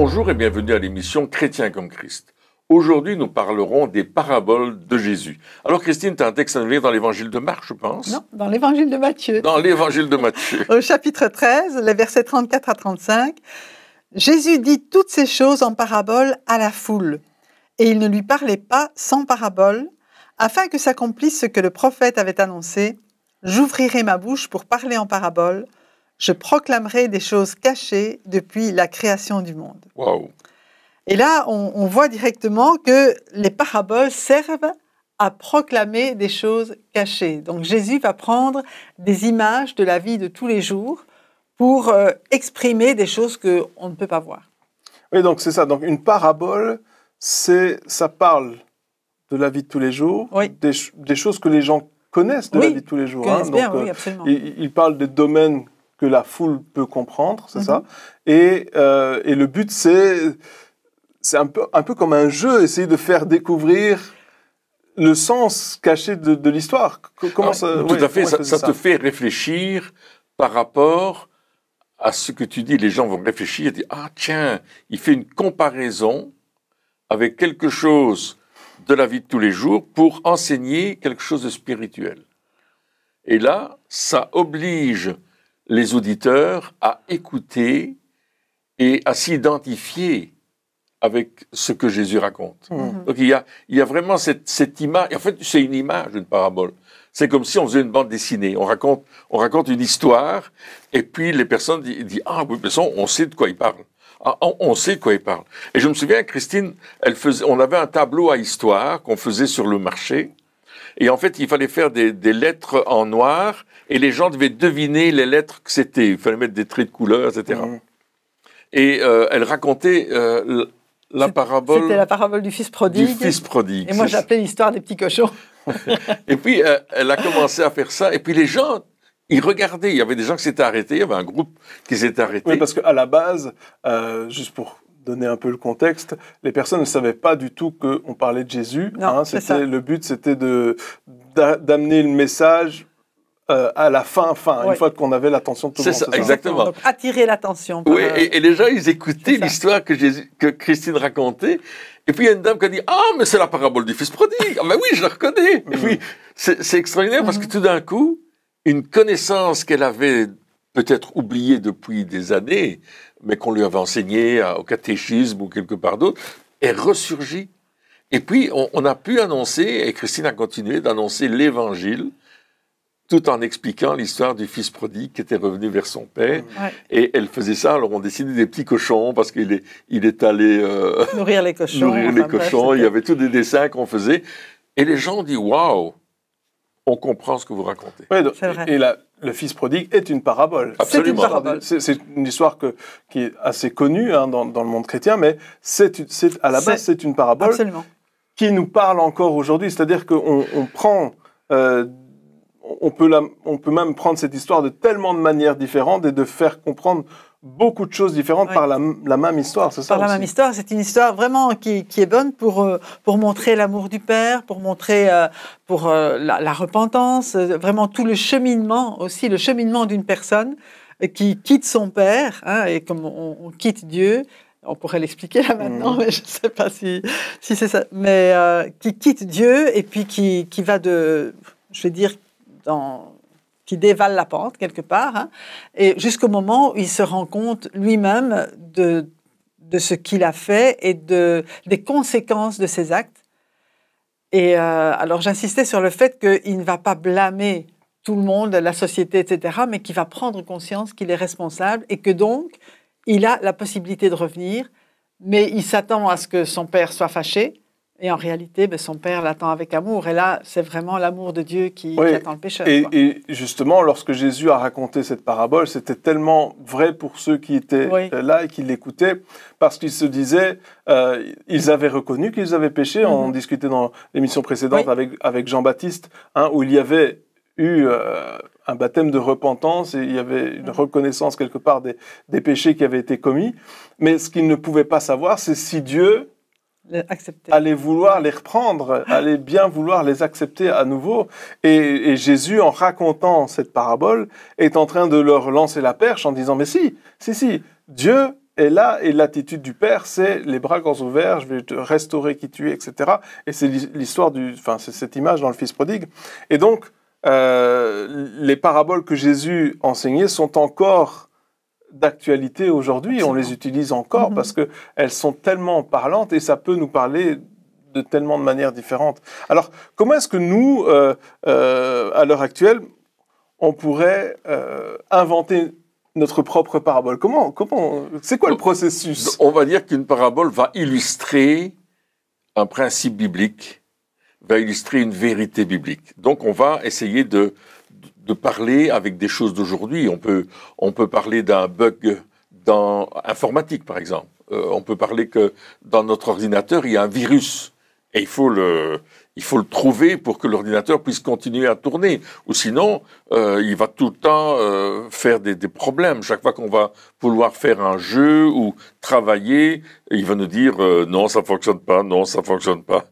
Bonjour et bienvenue à l'émission Chrétien comme Christ. Aujourd'hui, nous parlerons des paraboles de Jésus. Alors Christine, tu as un texte à nous lire dans l'évangile de Marc, je pense. Non, dans l'évangile de Matthieu. Dans l'évangile de Matthieu. Au chapitre 13, les versets 34 à 35, Jésus dit toutes ces choses en paraboles à la foule. Et il ne lui parlait pas sans parabole, afin que s'accomplisse ce que le prophète avait annoncé. J'ouvrirai ma bouche pour parler en parabole. Je proclamerai des choses cachées depuis la création du monde. Waouh. Et là, on voit directement que les paraboles servent à proclamer des choses cachées. Donc Jésus va prendre des images de la vie de tous les jours pour exprimer des choses qu'on ne peut pas voir. Oui, donc c'est ça. Donc une parabole, ça parle de la vie de tous les jours, oui. des choses que les gens connaissent de la vie de tous les jours. Connaissent bien, donc, oui, absolument. Il parle des domaines que la foule peut comprendre, c'est ça. Et le but, c'est un peu comme un jeu, essayer de faire découvrir le sens caché de l'histoire. Comment ça, tout à fait, ça te fait réfléchir par rapport à ce que tu dis. Les gens vont réfléchir et dire « Ah tiens, il fait une comparaison avec quelque chose de la vie de tous les jours pour enseigner quelque chose de spirituel. » Et là, ça oblige les auditeurs à écouter et à s'identifier avec ce que Jésus raconte. Donc il y a vraiment cette image. En fait, c'est une image, une parabole. C'est comme si on faisait une bande dessinée. On raconte une histoire, et puis les personnes disent « Ah oui, mais ça, on sait de quoi il parle. Ah, on sait de quoi il parle. » Et je me souviens, Christine, on avait un tableau à histoire qu'on faisait sur le marché. Et en fait, il fallait faire des lettres en noir, et les gens devaient deviner les lettres que c'était. Il fallait mettre des traits de couleur, etc. Et elle racontait la parabole... C'était la parabole du fils prodigue. Du fils prodigue. Et moi, j'appelais l'histoire des petits cochons. Et puis, elle a commencé à faire ça. Et puis, les gens, ils regardaient. Il y avait des gens qui s'étaient arrêtés. Il y avait un groupe qui s'était arrêté. Oui, parce qu'à la base, juste pour donner un peu le contexte, les personnes ne savaient pas du tout qu'on parlait de Jésus. Non, c'est ça. Le but, c'était d'amener le message à la fin, une fois qu'on avait l'attention de tout le monde. C'est ça, exactement. Donc, attirer l'attention. Oui, et les gens, ils écoutaient l'histoire que Christine racontait. Et puis, il y a une dame qui a dit « Ah, mais c'est la parabole du fils prodigue. Ah, mais oui, je la reconnais. » Et puis, c'est extraordinaire parce que tout d'un coup, une connaissance qu'elle avait peut-être oubliée depuis des années, mais qu'on lui avait enseignée au catéchisme ou quelque part d'autre, est ressurgie. Et puis, on a pu annoncer, et Christine a continué d'annoncer l'évangile, tout en expliquant l'histoire du fils prodigue qui était revenu vers son père. Ouais. Et elle faisait ça, alors on dessinait des petits cochons, parce qu'il est allé nourrir les cochons. Bref, il y avait tous des dessins qu'on faisait. Et les gens ont dit « Waouh, on comprend ce que vous racontez. » Ouais, et le fils prodigue est une parabole. Absolument. C'est une histoire qui est assez connue dans le monde chrétien, mais à la base, c'est une parabole qui nous parle encore aujourd'hui. C'est-à-dire qu'on prend... on peut même prendre cette histoire de tellement de manières différentes et de faire comprendre beaucoup de choses différentes par la même histoire, c'est ça Par la même histoire, c'est une histoire vraiment qui est bonne pour montrer l'amour du Père, pour montrer la repentance, vraiment tout le cheminement aussi, le cheminement d'une personne qui quitte son Père, et comme on quitte Dieu. On pourrait l'expliquer là maintenant, mais je ne sais pas si c'est ça. Mais qui quitte Dieu et puis qui va je vais dire, qui dévale la pente quelque part, et jusqu'au moment où il se rend compte lui-même de ce qu'il a fait et des conséquences de ses actes. Et alors j'insistais sur le fait qu'il ne va pas blâmer tout le monde, la société, etc., mais qu'il va prendre conscience qu'il est responsable et que donc il a la possibilité de revenir, mais il s'attend à ce que son père soit fâché. Et en réalité, son père l'attend avec amour. Et là, c'est vraiment l'amour de Dieu qui attend le pécheur. Et justement, lorsque Jésus a raconté cette parabole, c'était tellement vrai pour ceux qui étaient là et qui l'écoutaient, parce qu'ils se disaient, ils avaient reconnu qu'ils avaient péché. On discutait dans l'émission précédente avec Jean-Baptiste, où il y avait eu un baptême de repentance et il y avait une reconnaissance quelque part des péchés qui avaient été commis. Mais ce qu'ils ne pouvaient pas savoir, c'est si Dieu allait vouloir les reprendre, allait bien vouloir les accepter à nouveau. Et Jésus, en racontant cette parabole, est en train de leur lancer la perche en disant « Mais si, Dieu est là, et l'attitude du Père, c'est les bras grands ouverts, je vais te restaurer qui tu es, etc. Et c'est l'histoire c'est cette image dans le Fils prodigue. Et donc, les paraboles que Jésus enseignait sont encore d'actualité aujourd'hui. On les utilise encore parce qu'elles sont tellement parlantes et ça peut nous parler de tellement de manières différentes. Alors, comment est-ce que nous, à l'heure actuelle, on pourrait inventer notre propre parabole? C'est quoi le processus? On va dire qu'une parabole va illustrer un principe biblique, va illustrer une vérité biblique. Donc on va essayer de parler avec des choses d'aujourd'hui. On peut parler d'un bug dans informatique, par exemple. On peut parler que dans notre ordinateur, il y a un virus. Et il faut le trouver pour que l'ordinateur puisse continuer à tourner. Ou sinon, il va tout le temps faire des problèmes. Chaque fois qu'on va vouloir faire un jeu ou travailler, il va nous dire non, ça fonctionne pas, non, ça fonctionne pas.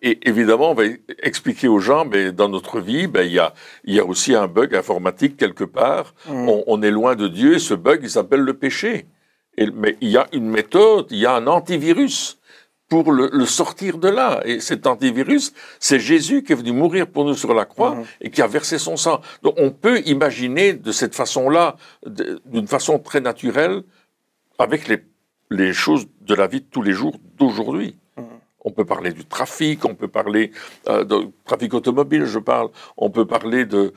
Et évidemment, on va expliquer aux gens, mais dans notre vie, il y a aussi un bug informatique quelque part. On est loin de Dieu et ce bug, il s'appelle le péché. Mais il y a une méthode, il y a un antivirus pour le sortir de là. Et cet antivirus, c'est Jésus qui est venu mourir pour nous sur la croix et qui a versé son sang. Donc on peut imaginer de cette façon-là, d'une façon très naturelle, avec les choses de la vie de tous les jours d'aujourd'hui. On peut parler du trafic, on peut parler de trafic automobile, on peut parler de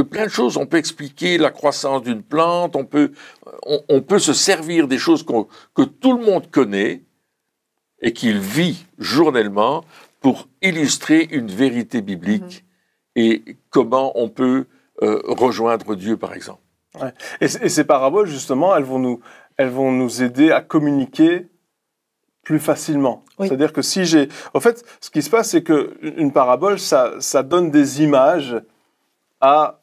plein de choses. On peut expliquer la croissance d'une plante, on peut se servir des choses que tout le monde connaît, et qu'il vit journellement pour illustrer une vérité biblique et comment on peut rejoindre Dieu, par exemple. Ouais. Et ces paraboles, justement, elles vont nous aider à communiquer plus facilement. Oui. C'est-à-dire que en fait, ce qui se passe, c'est qu'une parabole, ça donne des images à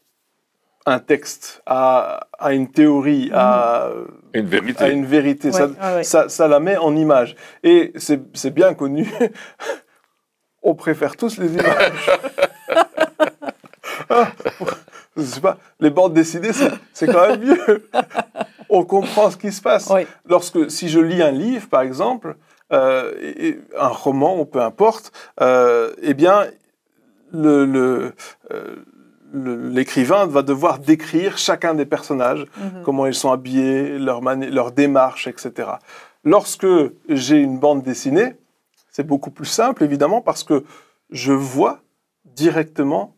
un texte, à une théorie, à une vérité. Ouais, ça la met en image. Et c'est bien connu, on préfère tous les images. Je sais pas, les bandes dessinées, c'est quand même mieux. On comprend ce qui se passe. Oui. Si je lis un livre, par exemple, un roman, ou peu importe, eh bien, l'écrivain va devoir décrire chacun des personnages, comment ils sont habillés, leur démarche, etc. Lorsque j'ai une bande dessinée, c'est beaucoup plus simple, évidemment, parce que je vois directement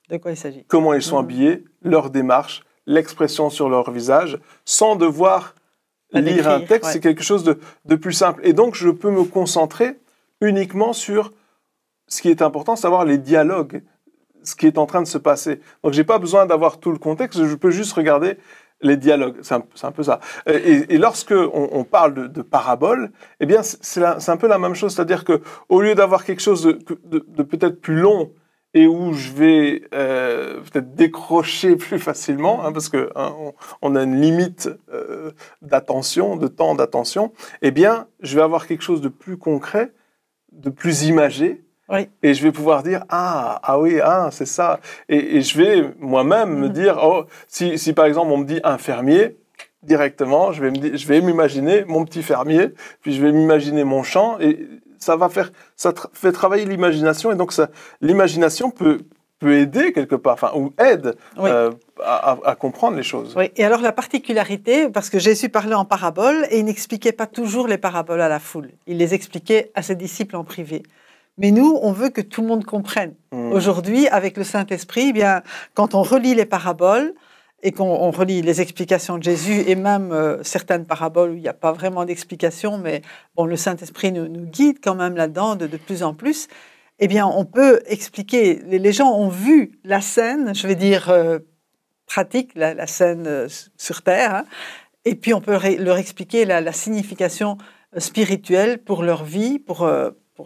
de quoi il s'agit, comment ils sont habillés, leur démarche, l'expression sur leur visage, sans devoir lire un texte. Ouais. C'est quelque chose de plus simple. Et donc, je peux me concentrer uniquement sur ce qui est important, savoir les dialogues, ce qui est en train de se passer. Donc, j'ai pas besoin d'avoir tout le contexte, je peux juste regarder les dialogues. C'est un peu ça. Et lorsque on parle de parabole, eh bien, c'est un peu la même chose. C'est-à-dire que au lieu d'avoir quelque chose de peut-être plus long et où je vais peut-être décrocher plus facilement, parce que on a une limite d'attention, de temps d'attention, eh bien, je vais avoir quelque chose de plus concret, de plus imagé. Oui. Et je vais pouvoir dire c'est ça. Et je vais moi-même me dire si par exemple on me dit un fermier, directement je vais m'imaginer mon petit fermier, puis je vais m'imaginer mon champ, et ça fait travailler l'imagination, et donc l'imagination peut aider quelque part, ou aide à comprendre les choses. Oui. Et alors la particularité, parce que Jésus parlait en paraboles et il n'expliquait pas toujours les paraboles à la foule, il les expliquait à ses disciples en privé. Mais nous, on veut que tout le monde comprenne. Aujourd'hui, avec le Saint-Esprit, eh bien, quand on relit les paraboles et qu'on relit les explications de Jésus, et même certaines paraboles où il n'y a pas vraiment d'explication, mais bon, le Saint-Esprit nous guide quand même là-dedans de plus en plus, eh bien, on peut expliquer. Les gens ont vu la scène, je vais dire pratique, la scène sur Terre, et puis on peut leur expliquer la signification spirituelle pour leur vie, pour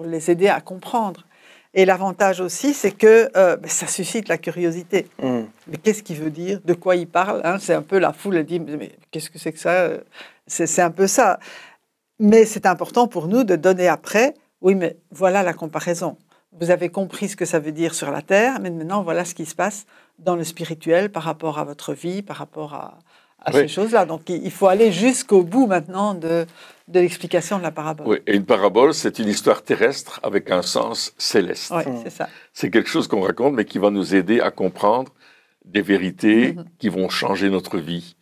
les aider à comprendre. Et l'avantage aussi, c'est que ça suscite la curiosité. Mais qu'est-ce qu'il veut dire? De quoi il parle? C'est un peu la foule, elle dit, mais qu'est-ce que c'est que ça? C'est un peu ça. Mais c'est important pour nous de donner après, oui, mais voilà la comparaison. Vous avez compris ce que ça veut dire sur la terre, mais maintenant, voilà ce qui se passe dans le spirituel par rapport à votre vie, par rapport à ces choses-là. Donc il faut aller jusqu'au bout maintenant de l'explication de la parabole. Oui, et une parabole, c'est une histoire terrestre avec un sens céleste. Oui, c'est ça. C'est quelque chose qu'on raconte, mais qui va nous aider à comprendre des vérités qui vont changer notre vie.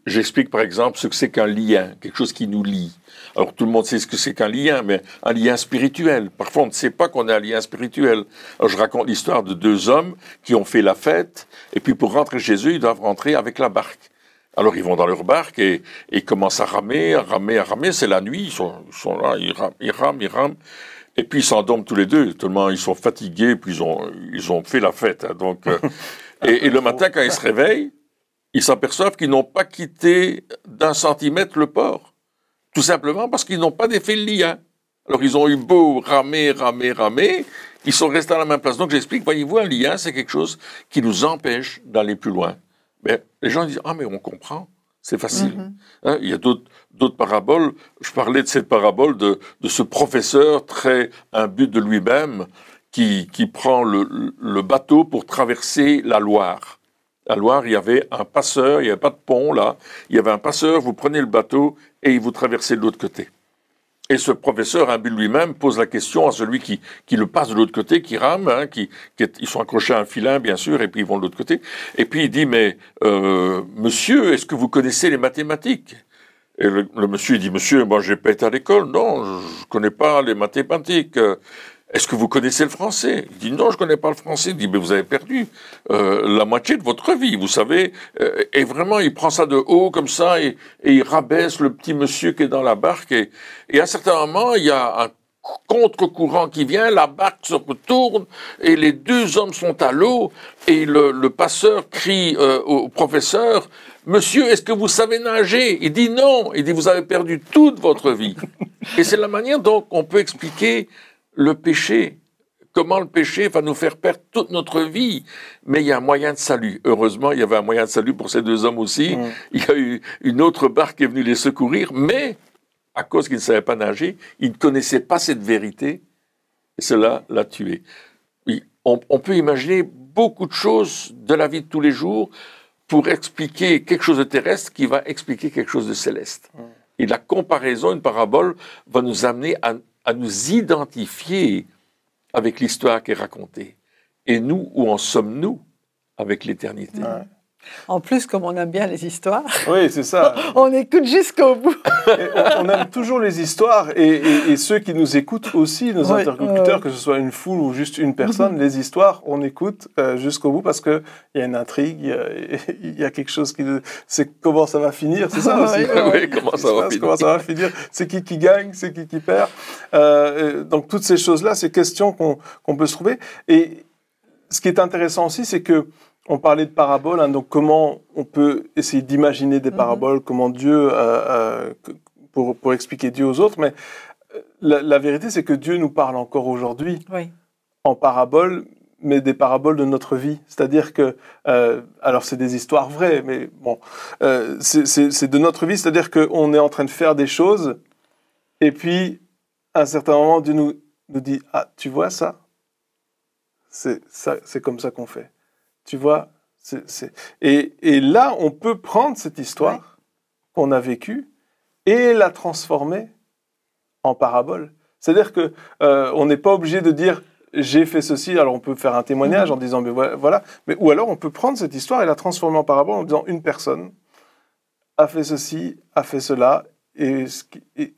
J'explique par exemple ce que c'est qu'un lien, quelque chose qui nous lie. Alors tout le monde sait ce que c'est qu'un lien, mais un lien spirituel. Parfois on ne sait pas qu'on a un lien spirituel. Alors je raconte l'histoire de deux hommes qui ont fait la fête, et puis pour rentrer chez eux, ils doivent rentrer avec la barque. Alors ils vont dans leur barque et ils commencent à ramer, c'est la nuit, ils sont là, ils rament. Et puis ils s'endorment tous les deux, tellement ils sont fatigués, puis ils ont fait la fête. Hein, donc, et le matin, quand ils se réveillent, ils s'aperçoivent qu'ils n'ont pas quitté d'1 centimètre le port. Tout simplement parce qu'ils n'ont pas défait le lien. Alors ils ont eu beau ramer, ils sont restés à la même place. Donc j'explique, voyez-vous, un lien, c'est quelque chose qui nous empêche d'aller plus loin. Mais les gens disent, ah mais on comprend, c'est facile. Hein, il y a d'autres paraboles. Je parlais de cette parabole de ce professeur très imbu de lui-même qui prend le bateau pour traverser la Loire. La Loire, il y avait un passeur, il n'y avait pas de pont là, il y avait un passeur, vous prenez le bateau et vous traversez de l'autre côté. Et ce professeur, imbu de lui-même, pose la question à celui qui le passe de l'autre côté, qui rame, hein, ils sont accrochés à un filin, bien sûr, et puis ils vont de l'autre côté. Et puis il dit, mais monsieur, est-ce que vous connaissez les mathématiques? Et le monsieur, il dit, monsieur, moi, j'ai pas été à l'école, non, je connais pas les mathématiques. Est-ce que vous connaissez le français? Il dit, non, je connais pas le français. Il dit, mais vous avez perdu la moitié de votre vie, vous savez. Et vraiment, il prend ça de haut comme ça et il rabaisse le petit monsieur qui est dans la barque. Et à un certain moment, il y a un contre-courant qui vient, la barque se retourne et les deux hommes sont à l'eau. Et le passeur crie au professeur, monsieur, est-ce que vous savez nager? Il dit non. Il dit, vous avez perdu toute votre vie. Et c'est la manière dont on peut expliquer le péché, comment le péché va nous faire perdre toute notre vie. Mais il y a un moyen de salut. Heureusement, il y avait un moyen de salut pour ces deux hommes aussi. Il y a eu une autre barque qui est venue les secourir, mais à cause qu'ils ne savaient pas nager, ils ne connaissaient pas cette vérité, et cela l'a tué. Oui, on peut imaginer beaucoup de choses de la vie de tous les jours pour expliquer quelque chose de terrestre qui va expliquer quelque chose de céleste. Et la comparaison, une parabole, va nous amener à nous identifier avec l'histoire qui est racontée. Et nous, où en sommes-nous avec l'éternité? En plus, comme on aime bien les histoires, oui, c'est ça. On écoute jusqu'au bout. On aime toujours les histoires et ceux qui nous écoutent aussi, nos interlocuteurs, que ce soit une foule ou juste une personne, les histoires, on écoute jusqu'au bout parce qu'il y a une intrigue, il y a quelque chose qui... C'est comment ça va finir, c'est ça aussi. Oui, comment ça va finir. C'est qui gagne, c'est qui perd. Donc toutes ces choses-là, ces questions qu'on peut se trouver. Et ce qui est intéressant aussi, c'est que on parlait de paraboles, hein, donc comment on peut essayer d'imaginer des paraboles, comment Dieu, pour expliquer Dieu aux autres, mais la vérité c'est que Dieu nous parle encore aujourd'hui en paraboles, mais des paraboles de notre vie. C'est-à-dire que, alors c'est des histoires vraies, mais bon, c'est de notre vie, c'est-à-dire qu'on est en train de faire des choses, et puis à un certain moment Dieu nous dit « Ah, tu vois ça? C'est comme ça qu'on fait. » Tu vois, Et là, on peut prendre cette histoire qu'on a vécue et la transformer en parabole. C'est-à-dire que on n'est pas obligé de dire j'ai fait ceci. Alors on peut faire un témoignage en disant mais voilà. Mais ou alors on peut prendre cette histoire et la transformer en parabole en disant une personne a fait ceci, a fait cela. Et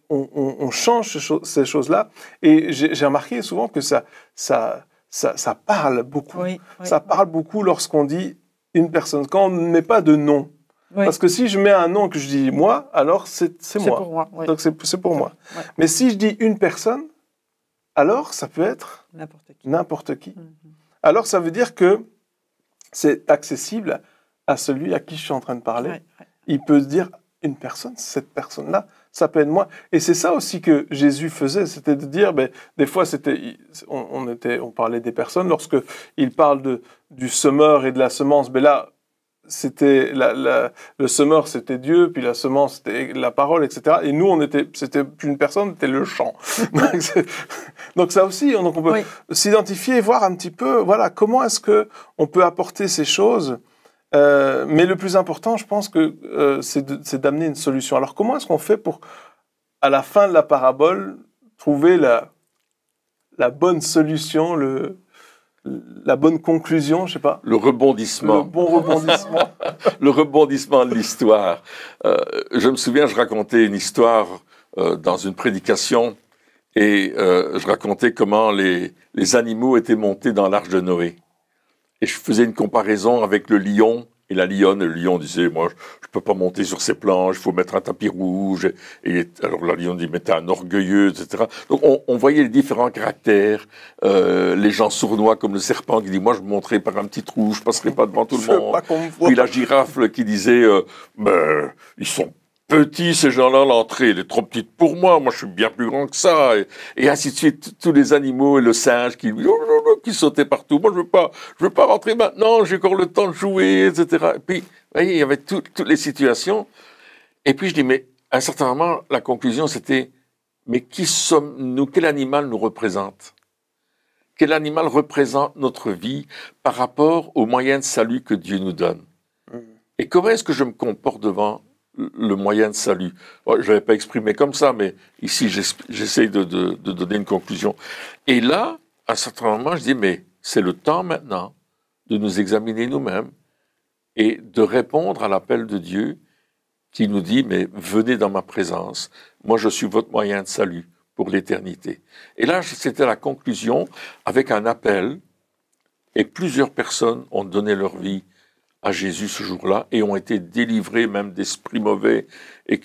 on change ces choses-là. Et j'ai remarqué souvent que ça parle beaucoup. Ça parle beaucoup lorsqu'on dit une personne, quand on ne met pas de nom. Parce que si je mets un nom que je dis moi, alors c'est moi. Pour moi. Donc c'est pour moi. Mais si je dis une personne, alors ça peut être n'importe qui. Alors ça veut dire que c'est accessible à celui à qui je suis en train de parler. Il peut se dire une personne, cette personne-là, ça peut être moi. Et c'est ça aussi que Jésus faisait, c'était de dire, des fois on parlait des personnes, lorsque il parle du semeur et de la semence, là, c'était le semeur, c'était Dieu, puis la semence, c'était la parole, etc. Et nous, c'était plus une personne, c'était le champ. Donc ça aussi, on peut s'identifier et voir un petit peu, voilà, comment est-ce que on peut apporter ces choses Mais le plus important, je pense que c'est d'amener une solution. Alors, comment est-ce qu'on fait pour, à la fin de la parabole, trouver la bonne solution, la bonne conclusion, je sais pas. Le rebondissement. Le bon rebondissement. Le rebondissement de l'histoire. Je me souviens, je racontais une histoire dans une prédication et je racontais comment les animaux étaient montés dans l'arche de Noé. Et je faisais une comparaison avec le lion et la lionne. Le lion disait, moi, je peux pas monter sur ces planches, il faut mettre un tapis rouge. Et alors la lionne dit, mais t'es un orgueilleux, etc. Donc on voyait les différents caractères. Les gens sournois comme le serpent qui dit, moi, je me montrerai par un petit trou, je passerai pas devant tout le monde. Puis la girafe qui disait, mais ils sont petits, ces gens-là, l'entrée, elle est trop petite pour moi, je suis bien plus grand que ça, et ainsi de suite, tous les animaux, et le singe qui sautait partout, moi je veux pas rentrer maintenant, j'ai encore le temps de jouer, etc. Et puis, vous voyez, il y avait toutes les situations, et puis je dis, mais à un certain moment, la conclusion c'était, mais qui sommes-nous, quel animal nous représente? Quel animal représente notre vie par rapport aux moyens de salut que Dieu nous donne? Et comment est-ce que je me comporte devant le moyen de salut? Je ne l'avais pas exprimé comme ça, mais ici, j'essaye de donner une conclusion. Et là, à un certain moment, je dis, mais c'est le temps maintenant de nous examiner nous-mêmes et de répondre à l'appel de Dieu qui nous dit, mais venez dans ma présence, moi je suis votre moyen de salut pour l'éternité. Et là, c'était la conclusion avec un appel, et plusieurs personnes ont donné leur vie à Jésus ce jour-là, et ont été délivrés même d'esprits mauvais, et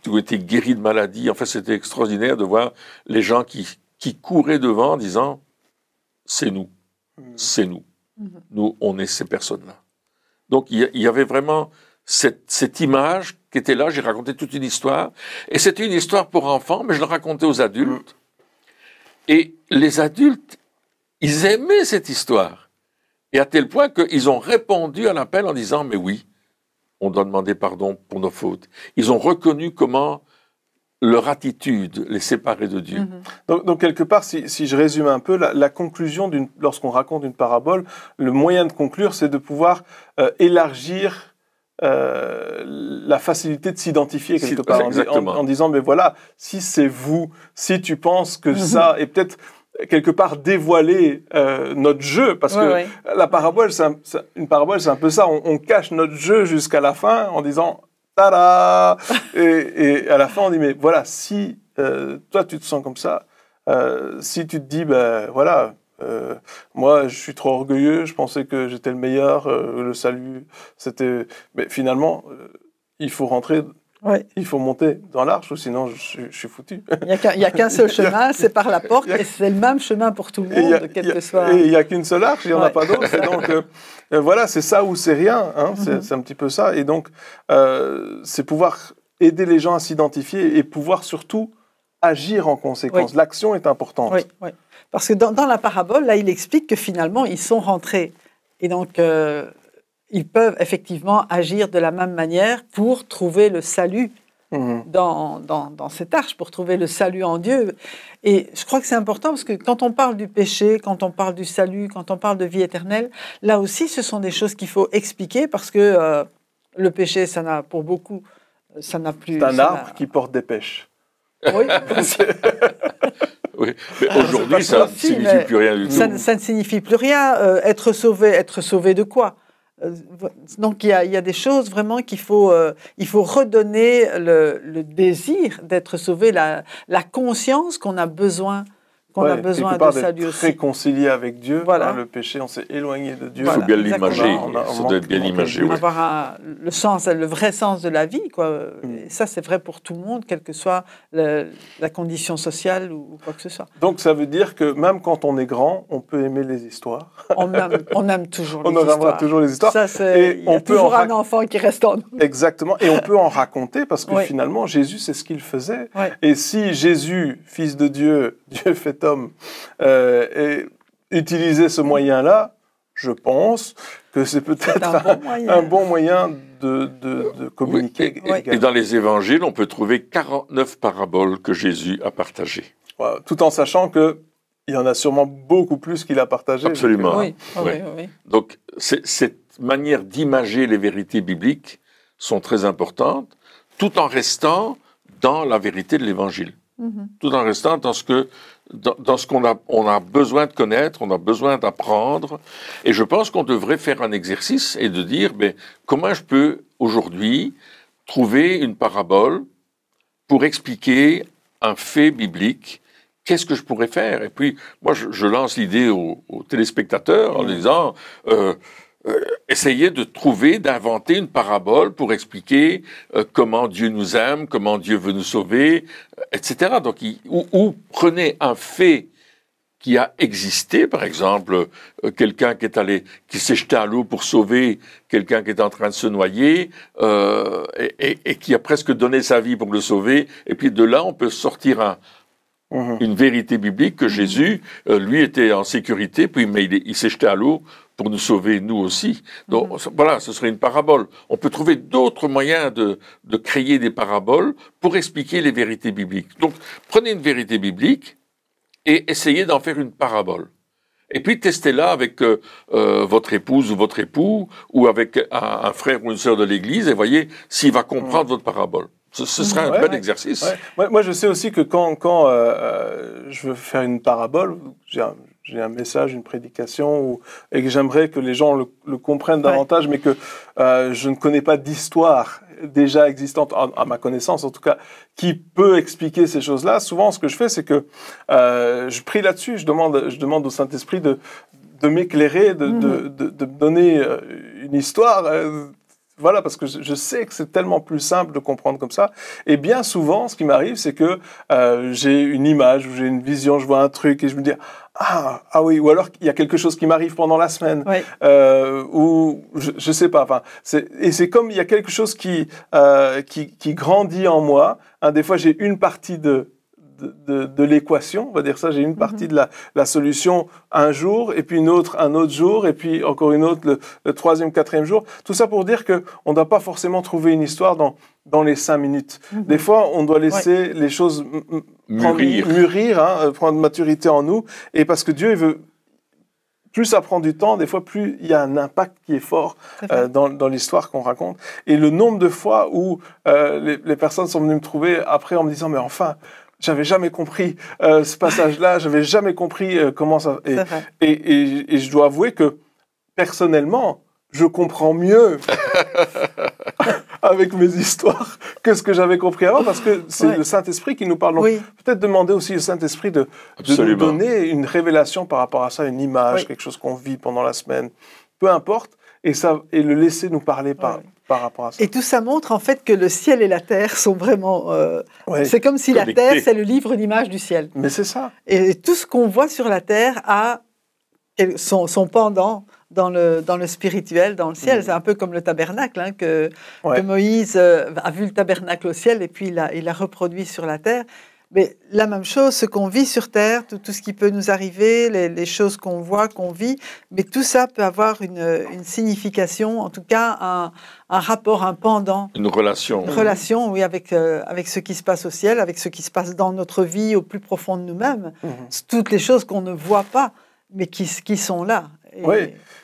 ont été guéris de maladies. En fait, c'était extraordinaire de voir les gens qui couraient devant en disant, c'est nous, c'est nous. Nous, on est ces personnes-là. Donc, il y avait vraiment cette image qui était là. J'ai raconté toute une histoire, et c'était une histoire pour enfants, mais je la racontais aux adultes. Et les adultes, ils aimaient cette histoire. Et à tel point qu'ils ont répondu à l'appel en disant « Mais oui, on doit demander pardon pour nos fautes. » Ils ont reconnu comment leur attitude les séparait de Dieu. Donc quelque part, si je résume un peu, la conclusion, lorsqu'on raconte une parabole, le moyen de conclure, c'est de pouvoir élargir la facilité de s'identifier quelque part. En disant « Mais voilà, si c'est vous, si tu penses que ça... » Et peut-être... quelque part dévoiler notre jeu, parce que la parabole, une parabole, c'est un peu ça. On cache notre jeu jusqu'à la fin en disant tada, et à la fin on dit mais voilà, si toi tu te sens comme ça, si tu te dis ben voilà, moi je suis trop orgueilleux, je pensais que j'étais le meilleur, le salut, c'était, mais finalement il faut rentrer. Il faut monter dans l'arche, ou sinon je suis foutu. Il n'y a qu'un seul chemin, c'est par la porte, et c'est le même chemin pour tout le monde, quel que soit... Et il n'y a qu'une seule arche, il n'y en a pas d'autre. Et donc, voilà, c'est ça ou c'est rien. Hein, c'est un petit peu ça. Et donc, c'est pouvoir aider les gens à s'identifier et pouvoir surtout agir en conséquence. L'action est importante. Oui. Parce que dans la parabole, là, il explique que finalement, ils sont rentrés. Et donc... ils peuvent effectivement agir de la même manière pour trouver le salut dans cette arche, pour trouver le salut en Dieu. Et je crois que c'est important parce que quand on parle du péché, quand on parle du salut, quand on parle de vie éternelle, là aussi, ce sont des choses qu'il faut expliquer parce que le péché, ça n'a pour beaucoup, ça n'a plus... C'est un arbre qui porte des pêches. Oui. Oui, mais aujourd'hui, ça ne signifie plus rien du tout. Ça ne signifie plus rien. Être sauvé de quoi ? Donc il y a des choses vraiment qu'il faut redonner le désir d'être sauvé, la conscience qu'on a besoin de salut aussi. Réconcilié avec Dieu, voilà. Le péché, on s'est éloigné de Dieu. Il faut bien l'imager, ça doit être bien imagé. Avoir le vrai sens de la vie, quoi. Et ça, c'est vrai pour tout le monde, quelle que soit la condition sociale ou quoi que ce soit. Donc ça veut dire que même quand on est grand, on peut aimer les histoires. On aime toujours les histoires. On aimera toujours les histoires. Il y a toujours un enfant qui reste en nous. Exactement. Et on peut en raconter parce que finalement, Jésus, c'est ce qu'il faisait. Et si Jésus, fils de Dieu, Dieu fait homme, et utiliser ce moyen-là, je pense que c'est peut-être un bon moyen de communiquer. Et dans les évangiles, on peut trouver 49 paraboles que Jésus a partagées. Tout en sachant qu'il y en a sûrement beaucoup plus qu'il a partagé. Absolument. Oui. Donc, manière d'imager les vérités bibliques sont très importantes, tout en restant dans la vérité de l'Évangile. Tout en restant dans ce qu'on a besoin de connaître, on a besoin d'apprendre. Et je pense qu'on devrait faire un exercice et de dire, comment je peux aujourd'hui trouver une parabole pour expliquer un fait biblique. Qu'est-ce que je pourrais faire? Et puis, moi, je lance l'idée aux téléspectateurs en disant, essayez de trouver, d'inventer une parabole pour expliquer comment Dieu nous aime, comment Dieu veut nous sauver, etc. Donc, ou prenez un fait qui a existé, par exemple, quelqu'un qui s'est jeté à l'eau pour sauver quelqu'un qui est en train de se noyer, et qui a presque donné sa vie pour le sauver, et puis de là, on peut sortir une vérité biblique que Jésus, lui, était en sécurité, puis mais il s'est jeté à l'eau pour nous sauver, nous aussi. Donc voilà, ce serait une parabole. On peut trouver d'autres moyens de créer des paraboles pour expliquer les vérités bibliques. Donc, prenez une vérité biblique et essayez d'en faire une parabole. Et puis, testez-la avec votre épouse ou votre époux, ou avec un frère ou une sœur de l'Église, et voyez s'il va comprendre votre parabole. Ce serait un bel exercice. Moi, je sais aussi que quand je veux faire une parabole, j'ai un message, une prédication, et que j'aimerais que les gens le comprennent davantage, mais que je ne connais pas d'histoire déjà existante, à ma connaissance en tout cas, qui peut expliquer ces choses-là. Souvent, ce que je fais, c'est que je prie là-dessus, je demande au Saint-Esprit de m'éclairer, de me donner une histoire. Voilà, parce que je sais que c'est tellement plus simple de comprendre comme ça. Et bien souvent, ce qui m'arrive, c'est que j'ai une image, ou j'ai une vision, je vois un truc, et je me dis ah oui, ou alors il y a quelque chose qui m'arrive pendant la semaine, ou je sais pas. Enfin, c'est comme il y a quelque chose qui grandit en moi. Des fois, j'ai une partie de l'équation, on va dire ça, j'ai une partie de la solution un jour, et puis un autre jour, et puis encore une autre le troisième, quatrième jour. Tout ça pour dire qu'on ne doit pas forcément trouver une histoire dans les 5 minutes. Des fois, on doit laisser les choses mûrir, prendre maturité en nous, et parce que Dieu, il veut, plus ça prend du temps, des fois, plus il y a un impact qui est fort dans l'histoire qu'on raconte. Et le nombre de fois où les personnes sont venues me trouver après en me disant « mais enfin », j'avais jamais compris ce passage-là, j'avais jamais compris comment ça... Et je dois avouer que, personnellement, je comprends mieux avec mes histoires que ce que j'avais compris avant, parce que c'est le Saint-Esprit qui nous parle. Donc, peut-être demander aussi au Saint-Esprit de nous donner une révélation par rapport à ça, une image, quelque chose qu'on vit pendant la semaine, peu importe, et le laisser nous parler par rapport à ça. Et tout ça montre en fait que le ciel et la terre sont vraiment... c'est comme si la terre, c'est le livre d'image du ciel. Mais c'est ça. Et tout ce qu'on voit sur la terre a son pendant dans le spirituel, dans le ciel. C'est un peu comme le tabernacle, que Moïse a vu le tabernacle au ciel et puis il l'a reproduit sur la terre. Mais la même chose, ce qu'on vit sur Terre, tout ce qui peut nous arriver, les choses qu'on voit, qu'on vit, mais tout ça peut avoir une signification, en tout cas un rapport, un pendant. Une relation. Une relation, oui, avec ce qui se passe au ciel, avec ce qui se passe dans notre vie au plus profond de nous-mêmes. Toutes les choses qu'on ne voit pas, mais qui sont là.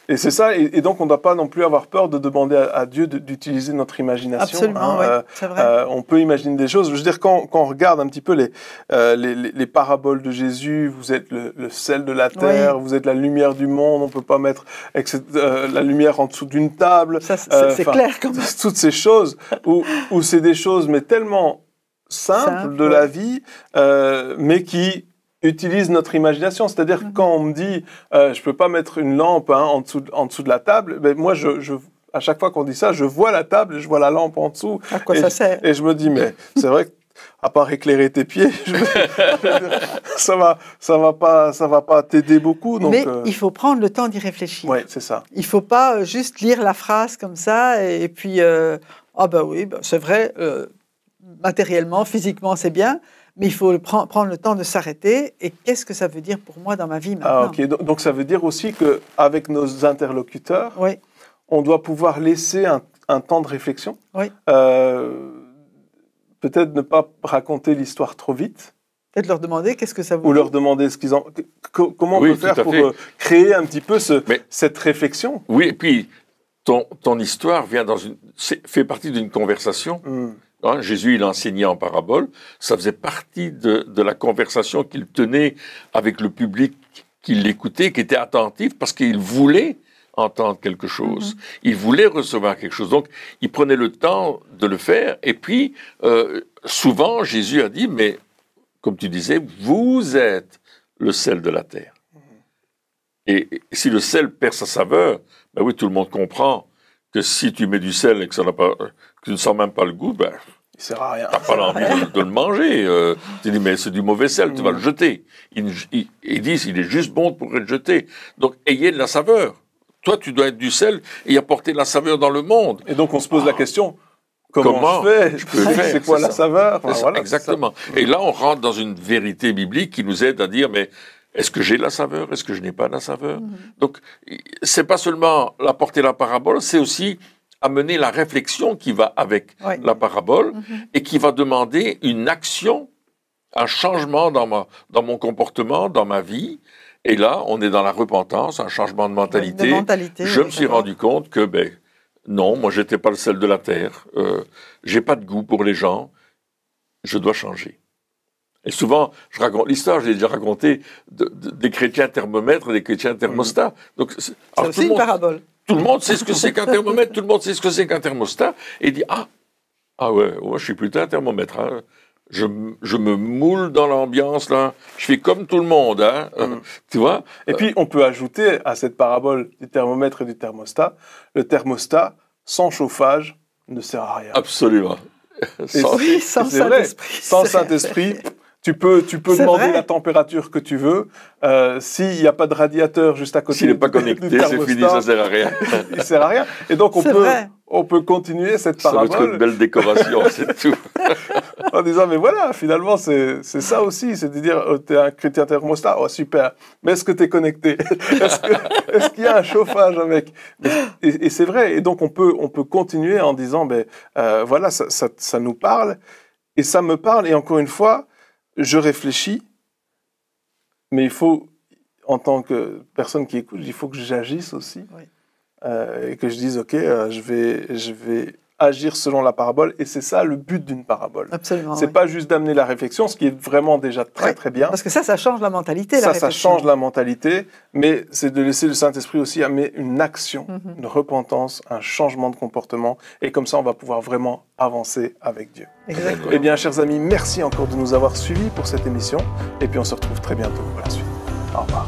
Et c'est ça, et donc on ne doit pas non plus avoir peur de demander à Dieu d'utiliser notre imagination. Absolument, c'est vrai. On peut imaginer des choses. Je veux dire, quand on regarde un petit peu les paraboles de Jésus, vous êtes le sel de la terre, vous êtes la lumière du monde, on ne peut pas mettre la lumière en dessous d'une table. Ça, c'est clair quand même. Toutes ces choses, où c'est des choses mais tellement simples de la vie, mais qui utilise notre imagination. C'est-à-dire que quand on me dit je peux pas mettre une lampe en dessous de la table, ben moi à chaque fois qu'on dit ça, je vois la table et je vois la lampe en dessous. À quoi ça sert? Et je me dis mais c'est vrai que à part éclairer tes pieds, ça va pas t'aider beaucoup. Donc, mais il faut prendre le temps d'y réfléchir. Oui, c'est ça. Il faut pas juste lire la phrase comme ça et puis c'est vrai, matériellement, physiquement c'est bien. Mais il faut prendre le temps de s'arrêter. Et qu'est-ce que ça veut dire pour moi dans ma vie maintenant? Donc ça veut dire aussi qu'avec nos interlocuteurs, on doit pouvoir laisser un temps de réflexion. Peut-être ne pas raconter l'histoire trop vite. Peut-être leur demander qu'est-ce que ça veut dire. Ou leur demander ce qu'ils ont... Comment on peut faire pour créer un petit peu cette réflexion. Oui, et puis ton histoire fait partie d'une conversation. Hein, Jésus, il enseignait en parabole. Ça faisait partie de la conversation qu'il tenait avec le public qui l'écoutait, qui était attentif, parce qu'il voulait entendre quelque chose. Il voulait recevoir quelque chose. Donc, il prenait le temps de le faire. Et puis, souvent, Jésus a dit, mais, comme tu disais, vous êtes le sel de la terre. Et si le sel perd sa saveur, ben oui, tout le monde comprend que si tu mets du sel et que tu ne sens même pas le goût, ben, il sert à rien. Tu n'as pas l'envie de le manger. Tu dis, mais c'est du mauvais sel, tu vas le jeter. Ils disent, il est juste bon pour être jeté. Donc, ayez de la saveur. Toi, tu dois être du sel et apporter de la saveur dans le monde. Et donc, on se pose la question, comment je fais c'est quoi la saveur voilà, exactement. Et là, on rentre dans une vérité biblique qui nous aide à dire, mais est-ce que j'ai la saveur? Est-ce que je n'ai pas la saveur? Donc, c'est pas seulement apporter la parabole, c'est aussi amener la réflexion qui va avec la parabole et qui va demander une action, un changement dans mon comportement, dans ma vie. Et là, on est dans la repentance, un changement de mentalité. Je me suis rendu compte que, non, moi, j'étais pas le sel de la terre. J'ai pas de goût pour les gens. Je dois changer. Et souvent, je raconte l'histoire, je l'ai déjà raconté, des chrétiens thermomètres et des chrétiens thermostats. Donc, c'est aussi une parabole. Tout le monde sait ce que c'est qu'un thermomètre, tout le monde sait ce que c'est qu'un thermostat, et il dit, ouais, je suis plutôt un thermomètre, hein. Je me moule dans l'ambiance, là, je fais comme tout le monde, hein. Tu vois. Et puis, on peut ajouter à cette parabole du thermomètre et du thermostat, le thermostat, sans chauffage, ne sert à rien. Absolument. Sans Saint-Esprit. Sans Saint-Esprit. Tu peux demander la température que tu veux. S'il n'y a pas de radiateur juste à côté, s'il n'est pas connecté, c'est fini, ça ne sert à rien. Il ne sert à rien. Et donc, on peut continuer cette parabole. Ça va être une belle décoration, c'est tout. En disant, mais voilà, finalement, c'est ça aussi. C'est de dire, tu es un chrétien thermostat, super. Mais est-ce que tu es connecté? Est-ce qu'il y a un chauffage avec? Et c'est vrai. Et donc, on peut continuer en disant, voilà, ça nous parle. Et ça me parle. Et encore une fois, je réfléchis, mais il faut, en tant que personne qui écoute, il faut que j'agisse aussi. Et que je dise, OK, je vais agir selon la parabole. Et c'est ça le but d'une parabole. Absolument. C'est pas juste d'amener la réflexion, ce qui est vraiment déjà très, très bien. Parce que ça change la mentalité, la réflexion. Ça change la mentalité, mais c'est de laisser le Saint-Esprit aussi amener une action, une repentance, un changement de comportement. Et comme ça, on va pouvoir vraiment avancer avec Dieu. Exactement. Eh bien, chers amis, merci encore de nous avoir suivis pour cette émission. Et puis, on se retrouve très bientôt pour la suite. Au revoir.